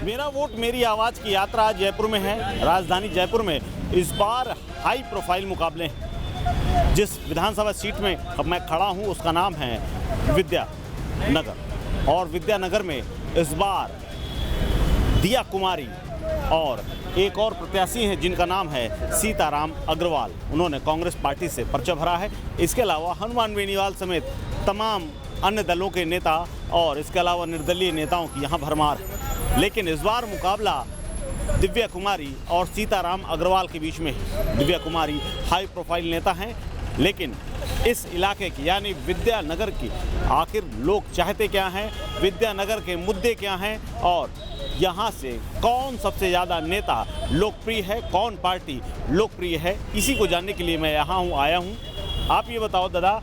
मेरा वोट मेरी आवाज़ की यात्रा जयपुर में है। राजधानी जयपुर में इस बार हाई प्रोफाइल मुकाबले हैं। जिस विधानसभा सीट में अब मैं खड़ा हूं उसका नाम है विद्यानगर, और विद्यानगर में इस बार दिया कुमारी और एक और प्रत्याशी हैं जिनका नाम है सीताराम अग्रवाल। उन्होंने कांग्रेस पार्टी से पर्चा भरा है। इसके अलावा हनुमान बेनीवाल समेत तमाम अन्य दलों के नेता और इसके अलावा निर्दलीय नेताओं की यहाँ भरमार है। लेकिन इस बार मुकाबला दिव्या कुमारी और सीताराम अग्रवाल के बीच में है। दिव्या कुमारी हाई प्रोफाइल नेता हैं, लेकिन इस इलाके की यानी विद्यानगर की आखिर लोग चाहते क्या हैं, विद्यानगर के मुद्दे क्या हैं और यहाँ से कौन सबसे ज़्यादा नेता लोकप्रिय है, कौन पार्टी लोकप्रिय है, इसी को जानने के लिए मैं यहाँ आया हूँ। आप ये बताओ दादा,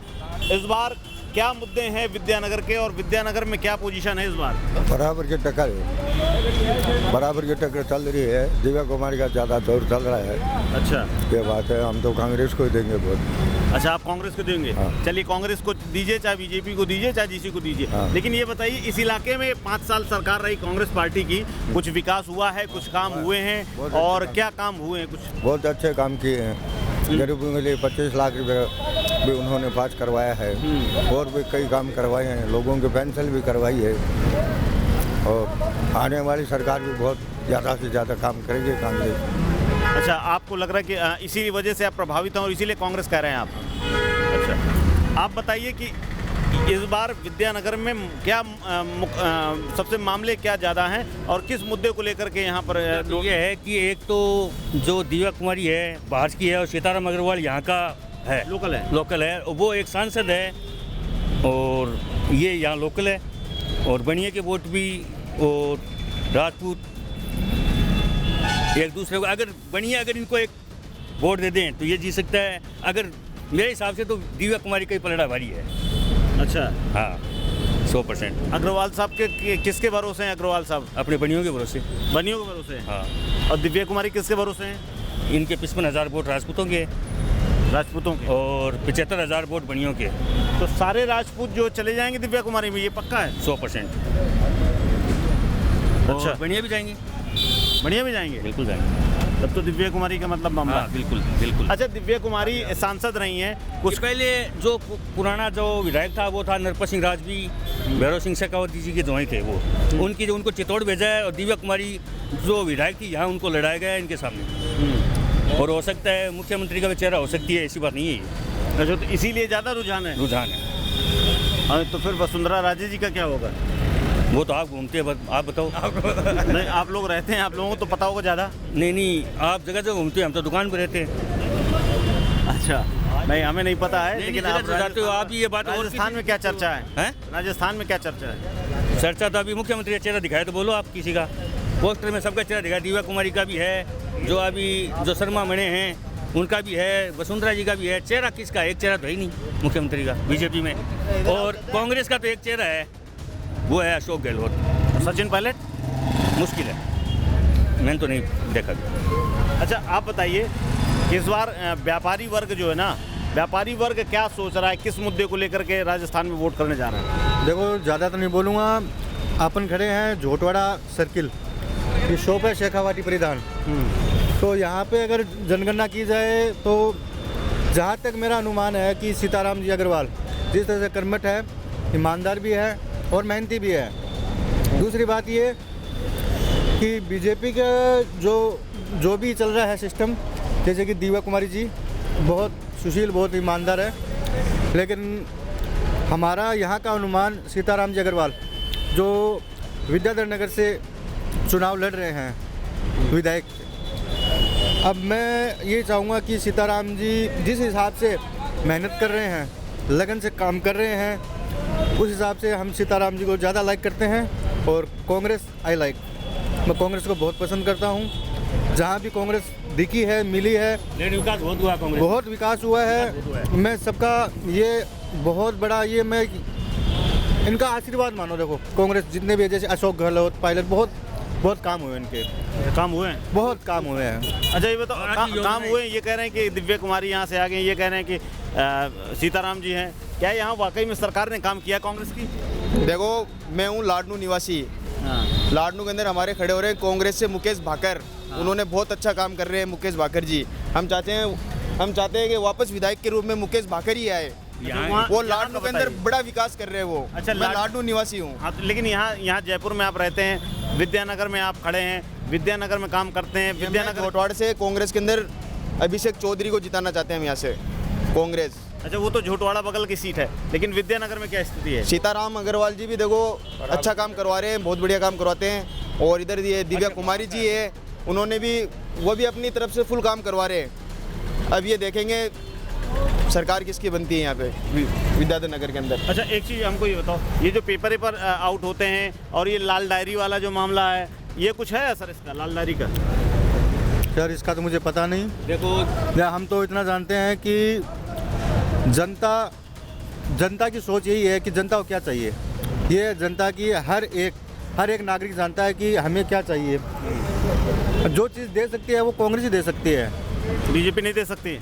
इस बार क्या मुद्दे हैं विद्यानगर के और विद्यानगर में क्या पोजीशन है इस बार? बराबर की टक्कर है, बराबर की टक्कर चल रही है। दिव्या कुमारी का ज़्यादा दौर चल रहा है। अच्छा, ये बात है। हम तो कांग्रेस को ही देंगे वोट। अच्छा, आप कांग्रेस को देंगे? हाँ। चलिए, कांग्रेस को दीजिए, चाहे बीजेपी को दीजिए, चाहे जिसी को दीजिए। हाँ। लेकिन ये बताइए, इस इलाके में 5 साल सरकार रही कांग्रेस पार्टी की, कुछ विकास हुआ है, कुछ काम हुए हैं और क्या काम हुए हैं? कुछ बहुत अच्छे काम किए हैं। गरीबों के लिए 25 लाख रुपये भी उन्होंने पास करवाया है और भी कई काम करवाए हैं। लोगों के पेंशन भी करवाई है और आने वाली सरकार भी बहुत ज़्यादा से ज़्यादा काम करेगी कांग्रेस। अच्छा, आपको लग रहा है कि इसी वजह से आप प्रभावित हैं और इसीलिए कांग्रेस कह रहे हैं आप? अच्छा, आप बताइए कि इस बार विद्यानगर में क्या सबसे मामले क्या ज़्यादा हैं और किस मुद्दे को लेकर के यहाँ पर ये है कि एक तो जो दिव्या कुमारी है बाहर की है और सीताराम अग्रवाल यहाँ का है, लोकल है। वो एक सांसद है और ये यहाँ लोकल है और बनिया के वोट भी और राजपूत एक दूसरे को अगर इनको एक वोट दे दें तो ये जीत सकता है। अगर मेरे हिसाब से तो दिव्या कुमारी का ही पलड़ा भारी है। अच्छा, हाँ, 100%। अग्रवाल साहब के किसके भरोसे हैं? अग्रवाल साहब अपने बनियों के भरोसे। बनियों के भरोसे हैं? हाँ। और दिव्या कुमारी किसके भरोसे हैं? इनके 55,000 वोट राजपूतों के और 75,000 वोट बनियों के। तो सारे राजपूत जो चले जाएंगे दिव्या कुमारी में, ये पक्का है? 100%। अच्छा, बनिया भी जाएंगे? बढ़िया भी जाएंगे? बिल्कुल जाएंगे। तब तो दिव्या कुमारी का मतलब मामला। हाँ, बिल्कुल बिल्कुल। अच्छा, दिव्या कुमारी सांसद रही हैं कुछ पहले। जो पुराना जो विधायक था वो था नरपत सिंह राजवी, भैरव सिंह शेखावती जी के दोहे थे वो। उनको चित्तौड़ भेजा है और दिव्या कुमारी जो विधायक थी यहाँ उनको लड़ाया गया है इनके सामने। और हो सकता है मुख्यमंत्री का भी चेहरा हो सकती है, ऐसी बात नहीं है। अच्छा, तो इसीलिए ज़्यादा रुझान है? रुझान है। तो फिर वसुंधरा राजे जी का क्या होगा? वो तो आप घूमते हैं, आप बताओ। नहीं, आप लोग रहते हैं, आप लोगों को तो पता होगा ज़्यादा। नहीं, आप जगह जगह घूमते हैं, हम तो दुकान पर रहते हैं। अच्छा, नहीं हमें नहीं पता है। लेकिन आप जाते हो, आप ये बात। राजस्थान में क्या चर्चा है? राजस्थान में क्या चर्चा है? चर्चा तो अभी मुख्यमंत्री का चेहरा दिखाया तो बोलो आप किसी का। पोस्टर में सबका चेहरा दिखाया, दिव्या कुमारी का भी है, जो शर्मा मणे हैं उनका भी है, वसुंधरा जी का भी है। चेहरा किसका? एक चेहरा तो है ही नहीं मुख्यमंत्री का बीजेपी में। और कांग्रेस का तो एक चेहरा है, वो है अशोक गहलोत। सचिन पायलट मुश्किल है, मैंने तो नहीं देखा। अच्छा, आप बताइए कि इस बार व्यापारी वर्ग जो है ना, व्यापारी वर्ग क्या सोच रहा है, किस मुद्दे को लेकर के राजस्थान में वोट करने जा रहा है? देखो, ज़्यादा तो नहीं बोलूँगा। अपन खड़े हैं झोटवाड़ा सर्किल, ये शॉप है शेखावाटी परिधान। तो यहाँ पे अगर जनगणना की जाए तो जहाँ तक मेरा अनुमान है कि सीताराम जी अग्रवाल जिस तरह से कर्मठ है, ईमानदार भी है और मेहनती भी है। दूसरी बात ये कि बीजेपी का जो भी चल रहा है सिस्टम, जैसे कि दिव्या कुमारी जी बहुत सुशील, बहुत ईमानदार है, लेकिन हमारा यहाँ का अनुमान सीताराम जी अग्रवाल जो विद्याधर नगर से चुनाव लड़ रहे हैं विधायक, अब मैं ये चाहूँगा कि सीताराम जी जिस हिसाब से मेहनत कर रहे हैं, लगन से काम कर रहे हैं, उस हिसाब से हम सीताराम जी को ज़्यादा लाइक करते हैं। और कांग्रेस मैं कांग्रेस को बहुत पसंद करता हूँ। जहाँ भी कांग्रेस दिखी है, मिली है, विकास बहुत हुआ, कांग्रेस बहुत विकास हुआ है। मैं सबका ये बहुत बड़ा ये मैं इनका आशीर्वाद मानो। देखो, कांग्रेस जितने भी जैसे अशोक गहलोत, पायलट, बहुत काम हुए इनके। काम हुए हैं? बहुत काम हुए हैं। अच्छा, ये बताओ, काम हुए हैं, ये कह रहे हैं कि दिव्या कुमारी यहाँ से आ गई, ये कह रहे हैं कि सीताराम जी हैं। क्या यहाँ वाकई में सरकार ने काम किया कांग्रेस की? देखो, मैं हूँ लाडनू निवासी हाँ। लाडनू के अंदर हमारे खड़े हो रहे हैं कांग्रेस से मुकेश भाकर, उन्होंने बहुत अच्छा काम कर रहे हैं मुकेश भाकर जी। हम चाहते हैं कि वापस विधायक के रूप में मुकेश भाकर ही आए। यहाँ- वो लाडनू के अंदर बड़ा विकास कर रहे हैं वो। अच्छा, मैं लाडनू निवासी हूँ। हाँ, लेकिन यहाँ जयपुर में आप रहते हैं, विद्यानगर में आप खड़े हैं, विद्यानगर में काम करते हैं, विद्यानगर। झोटवाड़ से कांग्रेस के अंदर अभिषेक चौधरी को जिताना चाहते हैं हम यहाँ से कांग्रेस। अच्छा, वो तो झोटवाड़ा बगल की सीट है, लेकिन विद्यानगर में क्या स्थिति है? सीताराम अग्रवाल जी भी देखो अच्छा काम करवा रहे हैं, बहुत बढ़िया काम करवाते हैं। और इधर ये दिव्या कुमारी जी है, उन्होंने भी वो भी अपनी तरफ से फुल काम करवा रहे हैं। अब ये देखेंगे सरकार किसकी बनती है यहाँ पे विद्याधर नगर के अंदर। अच्छा, एक चीज़ हमको ये बताओ, ये जो पेपर आउट होते हैं और ये लाल डायरी वाला जो मामला है, ये कुछ है असर इसका, लाल डायरी का? यार इसका तो मुझे पता नहीं। देखो, या हम तो इतना जानते हैं कि जनता की सोच यही है कि जनता को क्या चाहिए। ये जनता की हर एक नागरिक जानता है कि हमें क्या चाहिए। जो चीज़ दे सकती है वो कांग्रेस ही दे सकती है, बीजेपी नहीं दे सकती?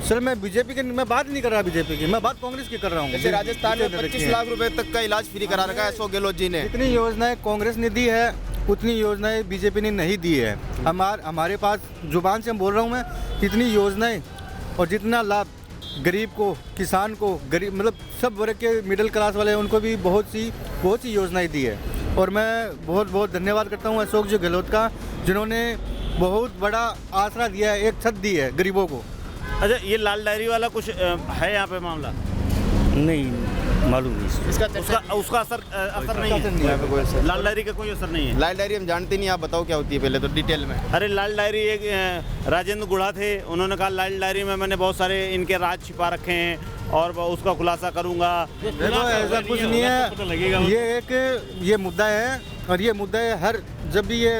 सर मैं बीजेपी की मैं बात नहीं कर रहा, बीजेपी की मैं बात कांग्रेस की कर रहा हूँ। जैसे राजस्थान में 25 लाख रुपए तक का इलाज फ्री करा रखा है अशोक गहलोत जी ने। जितनी योजनाएं कांग्रेस ने दी है उतनी योजनाएं बीजेपी ने नहीं दी है। हमारे पास जुबान से हम बोल रहा हूँ मैं, इतनी योजनाएं और जितना लाभ गरीब को, किसान को, गरीब मतलब सब वर्ग के मिडिल क्लास वाले हैं, उनको भी बहुत सी योजनाएं दी है। और मैं बहुत बहुत धन्यवाद करता हूँ अशोक जी गहलोत का, जिन्होंने बहुत बड़ा आसरा दिया है, एक छत दी है गरीबों को। अच्छा, ये लाल डायरी वाला कुछ है यहाँ पे मामला? नहीं मालूम नहीं इसका उसका असर नहीं है? यहाँ पे कोई असर लाल डायरी का कोई असर नहीं है? लाल डायरी हम जानते नहीं, आप बताओ क्या होती है पहले तो डिटेल में। अरे लाल डायरी, एक राजेंद्र गुढ़ा थे, उन्होंने कहा लाल डायरी में मैंने बहुत सारे इनके राज छिपा रखे हैं और उसका खुलासा करूंगा। देखो ऐसा कुछ नहीं है, ये मुद्दा है और ये मुद्दा है हर जब भी ये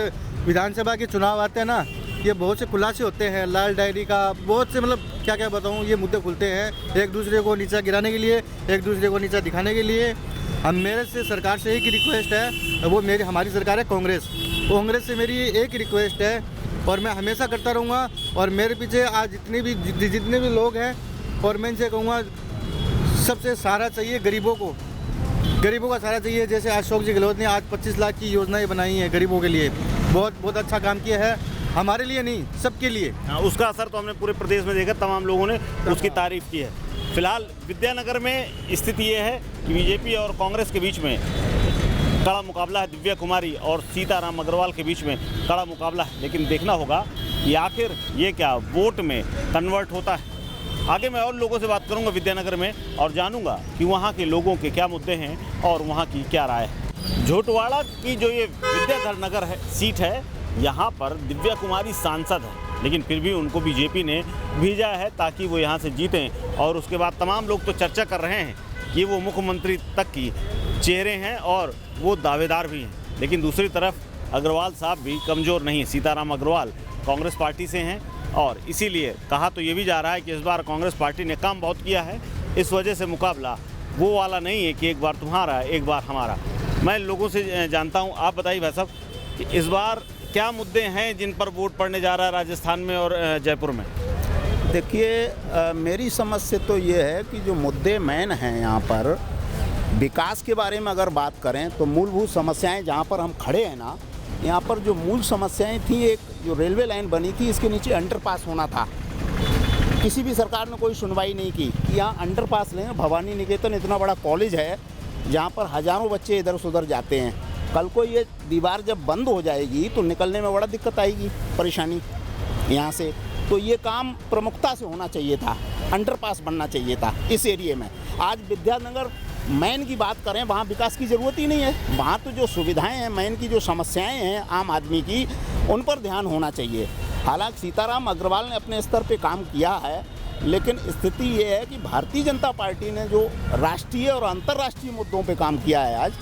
विधानसभा के चुनाव आते हैं ना, ये बहुत से खुलासे होते हैं लाल डायरी का, बहुत से मतलब क्या क्या बताऊँ, ये मुद्दे खुलते हैं एक दूसरे को नीचा गिराने के लिए, एक दूसरे को नीचा दिखाने के लिए। हम मेरे से सरकार से एक ही रिक्वेस्ट है, वो हमारी सरकार है कांग्रेस से मेरी एक ही रिक्वेस्ट है और मैं हमेशा करता रहूँगा। और मेरे पीछे आज जितने भी लोग हैं, और मैं इनसे कहूँगा सबसे सहारा चाहिए गरीबों का सहारा चाहिए। जैसे अशोक जी गहलोत ने आज 25 लाख की योजनाएं बनाई हैं गरीबों के लिए, बहुत अच्छा काम किया है, हमारे लिए नहीं सबके लिए। हाँ, उसका असर तो हमने पूरे प्रदेश में देखा, तमाम लोगों ने उसकी तारीफ की है। फिलहाल विद्यानगर में स्थिति ये है कि बीजेपी और कांग्रेस के बीच में कड़ा मुकाबला है, दिव्या कुमारी और सीताराम अग्रवाल के बीच में कड़ा मुकाबला है। लेकिन देखना होगा कि आखिर ये क्या वोट में कन्वर्ट होता है। आगे मैं और लोगों से बात करूंगा विद्यानगर में और जानूंगा कि वहाँ के लोगों के क्या मुद्दे हैं और वहाँ की क्या राय है। झोटवाड़ा की जो ये विद्याधर नगर है सीट है, यहाँ पर दिव्या कुमारी सांसद है, लेकिन फिर भी उनको बीजेपी ने भेजा है ताकि वो यहाँ से जीतें। और उसके बाद तमाम लोग तो चर्चा कर रहे हैं कि वो मुख्यमंत्री तक की चेहरे हैं और वो दावेदार भी हैं। लेकिन दूसरी तरफ अग्रवाल साहब भी कमज़ोर नहीं है। सीताराम अग्रवाल कांग्रेस पार्टी से हैं और इसीलिए कहा तो ये भी जा रहा है कि इस बार कांग्रेस पार्टी ने काम बहुत किया है, इस वजह से मुकाबला वो वाला नहीं है कि एक बार तुम्हारा एक बार हमारा। मैं लोगों से जानता हूँ, आप बताइए भाई साहब कि इस बार क्या मुद्दे हैं जिन पर वोट पड़ने जा रहा है राजस्थान में और जयपुर में? देखिए मेरी समझ से तो ये है कि जो मुद्दे मेन हैं यहाँ पर विकास के बारे में अगर बात करें तो मूलभूत समस्याएं जहाँ पर हम खड़े हैं ना, यहाँ पर जो मूल समस्याएं थी, एक जो रेलवे लाइन बनी थी इसके नीचे अंडरपास होना था, किसी भी सरकार ने कोई सुनवाई नहीं की। यहाँ अंडरपास लें, भवानी निकेतन इतना बड़ा कॉलेज है जहाँ पर हज़ारों बच्चे इधर से उधर जाते हैं। कल को ये दीवार जब बंद हो जाएगी तो निकलने में बड़ा दिक्कत आएगी, परेशानी यहाँ से। तो ये काम प्रमुखता से होना चाहिए था, अंडरपास बनना चाहिए था इस एरिया में। आज विद्यानगर मैन की बात करें, वहाँ विकास की ज़रूरत ही नहीं है। वहाँ तो जो सुविधाएं हैं, मैन की जो समस्याएं हैं आम आदमी की, उन पर ध्यान होना चाहिए। हालांकि सीताराम अग्रवाल ने अपने स्तर पे काम किया है, लेकिन स्थिति ये है कि भारतीय जनता पार्टी ने जो राष्ट्रीय और अंतर्राष्ट्रीय मुद्दों पे काम किया है, आज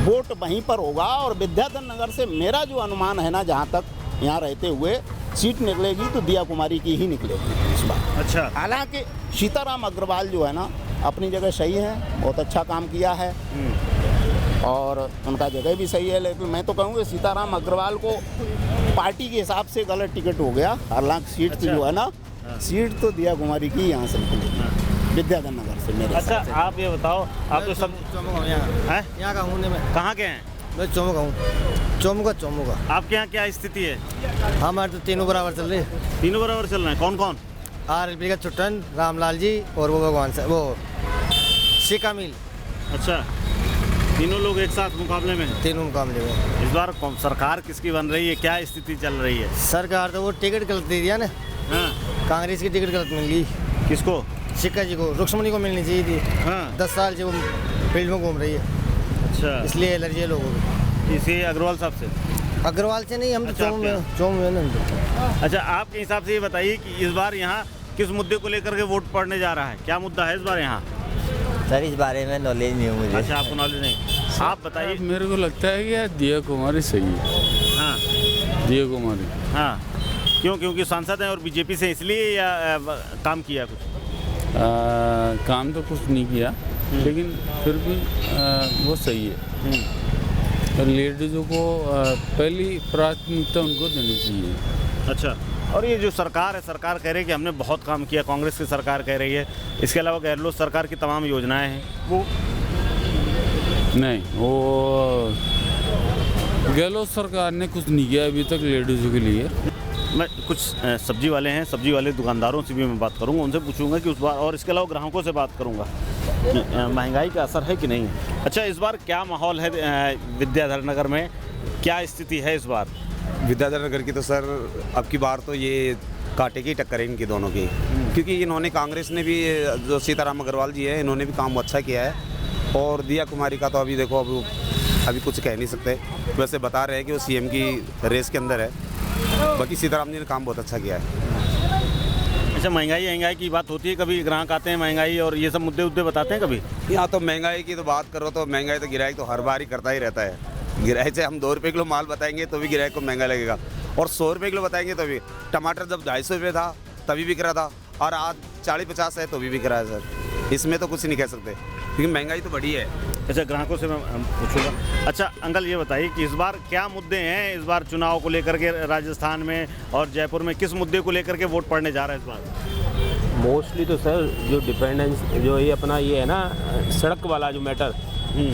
वोट वहीं पर होगा। और विद्याधर नगर से मेरा जो अनुमान है ना, जहाँ तक यहाँ रहते हुए सीट निकलेगी तो दिया कुमारी की ही निकलेगी इस बार। अच्छा, हालांकि सीताराम अग्रवाल जो है ना अपनी जगह सही है, बहुत अच्छा काम किया है और उनका जगह भी सही है, लेकिन मैं तो कहूँगा सीताराम अग्रवाल को पार्टी के हिसाब से गलत टिकट हो गया। हालांकि सीट अच्छा। जो है ना, सीट तो दिया कुमारी की यहाँ से निकलेगी, विद्याधर नगर से मेरे अच्छा हिसाब से। आप ये बताओ, आप तो सब यहाँ हैं? का होने में कहाँ के हैं? मैं चौमुखा हूँ। चौमुखा। आपके यहाँ क्या स्थिति है? हमारे तो तीनों बराबर चल रहे हैं। तीनों बराबर चल रहे हैं। कौन कौन? RLP का छुट्टन, रामलाल जी और वो भगवान से वो शिका मिल। अच्छा, तीनों लोग एक साथ मुकाबले में हैं। तीनों मुकाबले में। इस बार सरकार किसकी बन रही है? क्या स्थिति चल रही है? सरकार तो वो टिकट गलत दे दिया ना। हाँ। कांग्रेस की टिकट गलत मिल गई। किसको? शिका जी को, रुक्मणी को मिलनी चाहिए थी। हाँ। 10 साल से वो फील्ड में घूम रही है, अच्छा, इसलिए एलर्जी है लोगों को। इसी अग्रवाल साहब से? अग्रवाल से नहीं, हम तो अच्छा, चौम में ना। अच्छा, आपके हिसाब से ये बताइए कि इस बार यहाँ किस मुद्दे को लेकर के वोट पड़ने जा रहा है? क्या मुद्दा है इस बार यहाँ? सर इस बारे में नॉलेज नहीं है मुझे। अच्छा, आपको नॉलेज नहीं। आप बताइए। मेरे को लगता है कि यार दिया कुमारी सही है। हाँ, दिया कुमारी। हाँ, क्यों? क्योंकि सांसद हैं और बीजेपी से, इसलिए या काम किया कुछ? काम तो कुछ नहीं किया, लेकिन फिर भी वो सही है। और लेडीज़ों को पहली प्राथमिकता उनको देनी चाहिए। अच्छा, और ये जो सरकार है, सरकार कह रही है कि हमने बहुत काम किया, कांग्रेस की सरकार कह रही है। इसके अलावा गहलोत सरकार की तमाम योजनाएं हैं, वो नहीं, वो गहलोत सरकार ने कुछ नहीं किया अभी तक लेडीज़ों के लिए। मैं कुछ सब्जी वाले हैं, सब्जी वाले दुकानदारों से भी मैं बात करूंगा, उनसे पूछूंगा कि उस बार, और इसके अलावा ग्राहकों से बात करूंगा, महंगाई का असर है कि नहीं है। अच्छा, इस बार क्या माहौल है विद्याधर नगर में? क्या स्थिति है इस बार? विद्याधर नगर की तो सर अब की बार तो ये कांटे की टक्कर है इनकी दोनों की, क्योंकि इन्होंने, कांग्रेस ने भी, जो सीताराम अग्रवाल जी है, इन्होंने भी काम अच्छा किया है। और दिया कुमारी का तो अभी देखो, अभी कुछ कह नहीं सकते। वैसे बता रहे हैं कि वो CM की रेस के अंदर है। बाकी सीताराम जी ने काम बहुत अच्छा किया है। अच्छा, महंगाई की बात होती है, कभी ग्राहक आते हैं महंगाई और ये सब मुद्दे बताते हैं कभी? यहाँ तो महंगाई की तो बात करो तो महंगाई तो गिराई तो हर बार ही करता ही रहता है। गिराई से हम 2 रुपये किलो माल बताएंगे तो भी गिराई को महंगा लगेगा, और 100 रुपये किलो बताएंगे तो भी। टमाटर जब 250 रुपये था तभी बिक रहा था, और आज 40-50 है तो भी बिक रहा है सर। इसमें तो कुछ नहीं कह सकते, क्योंकि महंगाई तो बढ़ी है। अच्छा, ग्राहकों से मैं पूछूंगा। अच्छा अंकल, ये बताइए कि इस बार क्या मुद्दे हैं इस बार चुनाव को लेकर के? राजस्थान में और जयपुर में किस मुद्दे को लेकर के वोट पड़ने जा रहा है इस बार? मोस्टली तो सर जो डिपेंडेंस, जो ये अपना ये है ना, सड़क वाला जो मैटर,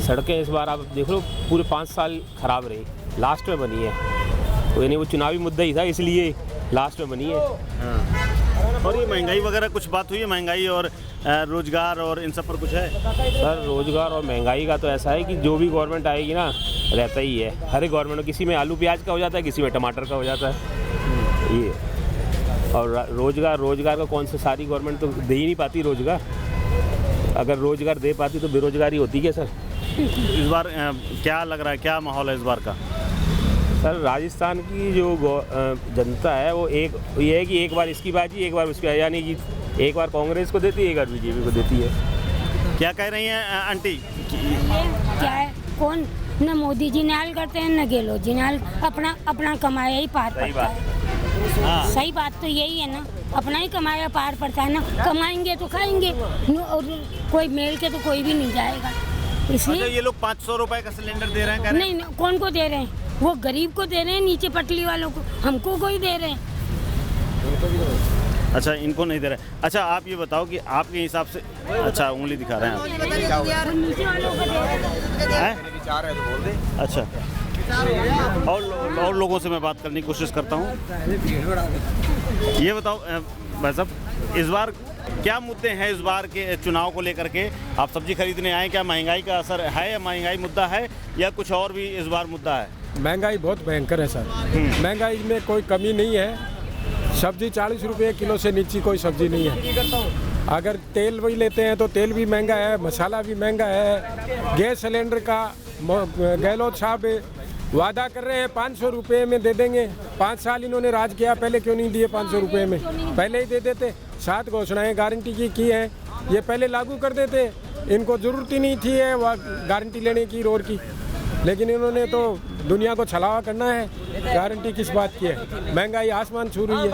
सड़कें इस बार आप देख लो पूरे 5 साल ख़राब रही, लास्ट में बनी है। तो यानी वो चुनावी मुद्दा ही था, इसलिए लास्ट में बनी है। हाँ। और ये महंगाई वगैरह कुछ बात हुई है? महंगाई और रोजगार और इन सब पर कुछ है? सर रोजगार और महंगाई का तो ऐसा है कि जो भी गवर्नमेंट आएगी ना, रहता ही है। हर एक गवर्नमेंट, किसी में आलू प्याज का हो जाता है, किसी में टमाटर का हो जाता है ये। और रोजगार का कौन सा, सारी गवर्नमेंट तो दे ही नहीं पाती रोजगार। अगर रोजगार दे पाती तो बेरोजगारी होती क्या सर? इस बार क्या लग रहा है, क्या माहौल है इस बार का? सर राजस्थान की जो जनता है वो ये है कि एक बार इसकी बाजी, एक बार उसकी, यानी कि एक बार कांग्रेस को देती है, एक बार बीजेपी को देती है। क्या कह रही हैं आंटी? क्या है, कौन न मोदी जी नाल करते हैं न गहलोत जी नाल, अपना कमाया ही पार पड़ता है। हाँ। सही बात तो यही है ना, अपना ही कमाया पार पड़ता है ना। कमाएंगे तो खाएंगे, और कोई मेल के तो कोई भी नहीं जाएगा। इसलिए ये लोग 500 रुपए का सिलेंडर दे रहे हैं, कह रहे हैं? नहीं, कौन को दे रहे हैं? वो गरीब को दे रहे हैं, नीचे पटली वालों को, हमको कोई दे रहे हैं। अच्छा, इनको नहीं दे रहे। अच्छा, आप ये बताओ कि आपके हिसाब से, अच्छा उंगली दिखा रहे हैं आप। अच्छा, और लोगों से मैं बात करने की कोशिश करता हूँ। ये बताओ भाई साहब, इस बार क्या मुद्दे हैं इस बार के चुनाव को लेकर के? आप सब्जी खरीदने आए, क्या महंगाई का असर है, या महंगाई मुद्दा है, या कुछ और भी इस बार मुद्दा है? महंगाई बहुत भयंकर है सर। महंगाई में कोई कमी नहीं है। सब्जी 40 रुपये किलो से नीचे कोई सब्जी नहीं है। अगर तेल भी लेते हैं तो तेल भी महंगा है, मसाला भी महंगा है। गैस सिलेंडर का गहलोत साहब वादा कर रहे हैं 500 रुपये में दे देंगे। 5 साल इन्होंने राज किया, पहले क्यों नहीं दिए 500 रुपये में? पहले ही दे देते। 7 घोषणाएं गारंटी की हैं, ये पहले लागू कर देते। इनको ज़रूरत ही नहीं थी है गारंटी लेने की रोड की, लेकिन इन्होंने तो दुनिया को छलावा करना है। गारंटी किस बात की है? महंगाई आसमान छू रही है।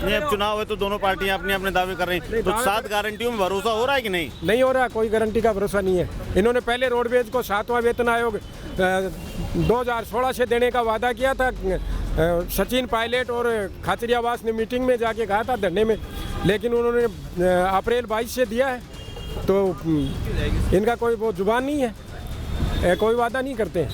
नहीं, अब चुनाव है तो दोनों पार्टियां अपने अपने दावे कर रही हैं, तो 7 गारंटियों में भरोसा हो रहा है कि नहीं? नहीं हो रहा, कोई गारंटी का भरोसा नहीं है। इन्होंने पहले रोडवेज को 7वां वेतन आयोग 2016 से देने का वादा किया था। सचिन पायलट और खाचरियावास ने मीटिंग में जाके कहा था धरने में, लेकिन उन्होंने अप्रैल 22 से दिया है, तो इनका कोई वो जुबान नहीं है। कोई वादा नहीं करते हैं।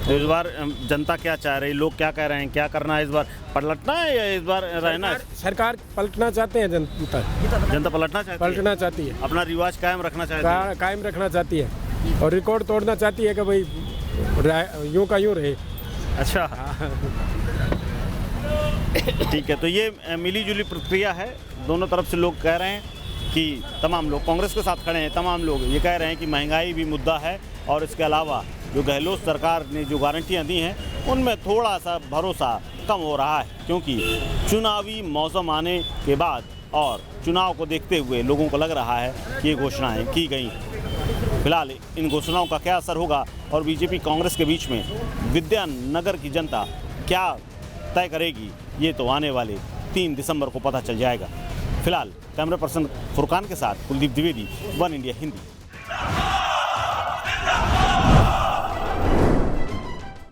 तो इस बार जनता क्या चाह रही, लोग क्या कह रहे हैं, क्या करना है इस बार? पलटना है या इस बार रहना है? सरकार पलटना चाहते हैं, जनता पलटना चाहती है, अपना रिवाज कायम रखना चाहती है, कायम रखना चाहती है और रिकॉर्ड तोड़ना चाहती है कि भाई यूं का यूं रहे। अच्छा ठीक है, तो ये मिली जुली प्रक्रिया है। दोनों तरफ से लोग कह रहे हैं कि तमाम लोग कांग्रेस के साथ खड़े हैं, तमाम लोग ये कह रहे हैं कि महंगाई भी मुद्दा है और इसके अलावा जो गहलोत सरकार ने जो गारंटियां दी हैं उनमें थोड़ा सा भरोसा कम हो रहा है, क्योंकि चुनावी मौसम आने के बाद और चुनाव को देखते हुए लोगों को लग रहा है कि ये घोषणाएँ की गई। फिलहाल इन घोषणाओं का क्या असर होगा और बीजेपी कांग्रेस के बीच में विद्यानगर की जनता क्या तय करेगी, ये तो आने वाले 3 दिसंबर को पता चल जाएगा। फिलहाल कैमरा पर्सन फुरकान के साथ कुलदीप द्विवेदी, वन इंडिया हिंदी।